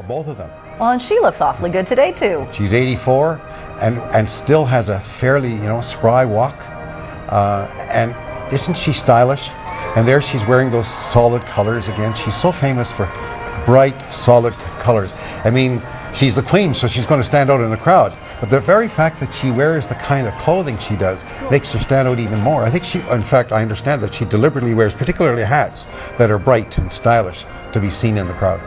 Both of them. Well, and she looks awfully good today, too. She's 84 and still has a fairly, spry walk. And isn't she stylish? And there she's wearing those solid colors again. She's so famous for bright, solid colors. I mean, she's the queen, so she's going to stand out in the crowd. But the very fact that she wears the kind of clothing she does makes her stand out even more. I think in fact, I understand that she deliberately wears particularly hats that are bright and stylish to be seen in the crowd.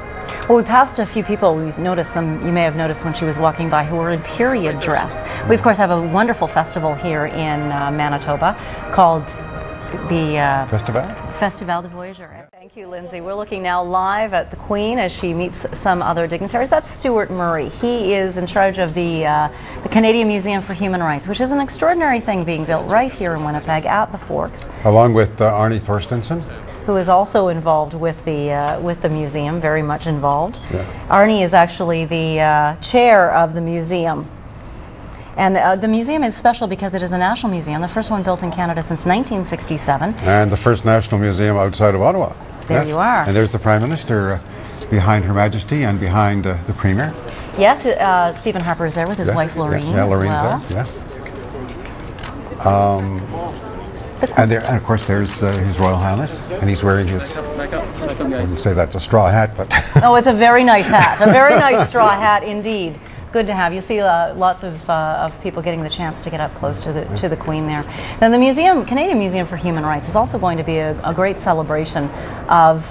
Well, we passed a few people, we noticed them, you may have noticed when she was walking by, who were in period dress. We, of course, have a wonderful festival here in Manitoba called the Festival de Voyageurs. Thank you, Lindsay. We're looking now live at the Queen as she meets some other dignitaries. That's Stuart Murray. He is in charge of the Canadian Museum for Human Rights, which is an extraordinary thing being built right here in Winnipeg at the Forks. Along with Arnie Thorstensen, who is also involved with the museum, very much involved. Yeah. Arnie is actually the chair of the museum. And the museum is special because it is a national museum, the first one built in Canada since 1967. And the first national museum outside of Ottawa. There you are. And there's the Prime Minister behind Her Majesty and behind the Premier. Yes, Stephen Harper is there with his wife Lorraine as well. There, yes. And of course there's His Royal Highness, and he's wearing his, I wouldn't say that's a straw hat, but... Oh, it's a very nice hat, a very nice straw hat indeed. Good to have. You see lots of people getting the chance to get up close to the Queen there. Then the museum, Canadian Museum for Human Rights, is also going to be a great celebration of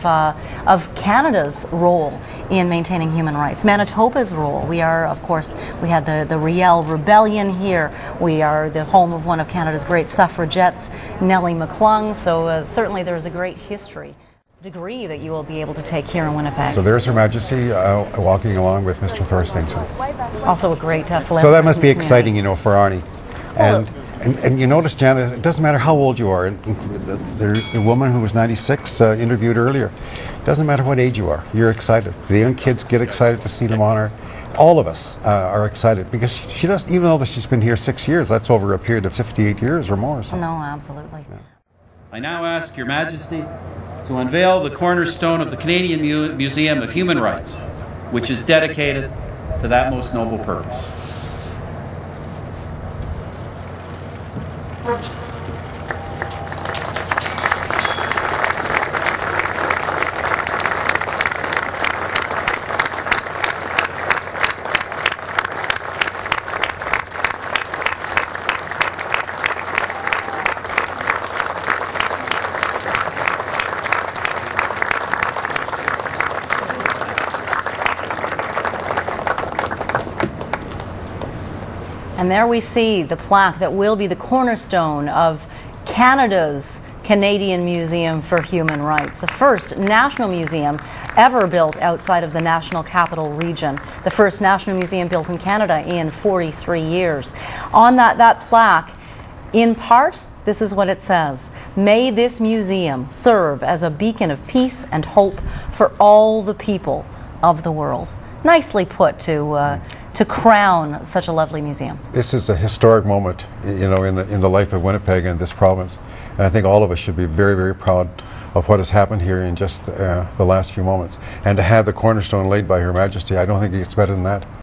Canada's role in maintaining human rights. Manitoba's role. We are, of course, we had the Riel Rebellion here. We are the home of one of Canada's great suffragettes, Nellie McClung. So certainly there is a great history. Degree that you will be able to take here in Winnipeg. So there's Her Majesty walking along with Mr. Thorstensen. Also a great philanthropist. So that must be exciting, for Arnie. And you notice, Janet, it doesn't matter how old you are. The woman who was 96 interviewed earlier. It doesn't matter what age you are. You're excited. The young kids get excited to see them on her. All of us are excited because she doesn't, even though she's been here 6 years, that's over a period of 58 years or more. So. No, absolutely. Yeah. I now ask Your Majesty to unveil the cornerstone of the Canadian Museum of Human Rights, which is dedicated to that most noble purpose. And there we see the plaque that will be the cornerstone of Canada's Canadian Museum for Human Rights, the first national museum ever built outside of the National Capital Region, the first national museum built in Canada in 43 years. On that plaque, in part, this is what it says: "May this museum serve as a beacon of peace and hope for all the people of the world." Nicely put to crown such a lovely museum. This is a historic moment, in the life of Winnipeg and this province. And I think all of us should be very, very proud of what has happened here in just the last few moments. And to have the cornerstone laid by Her Majesty, I don't think it gets better than that.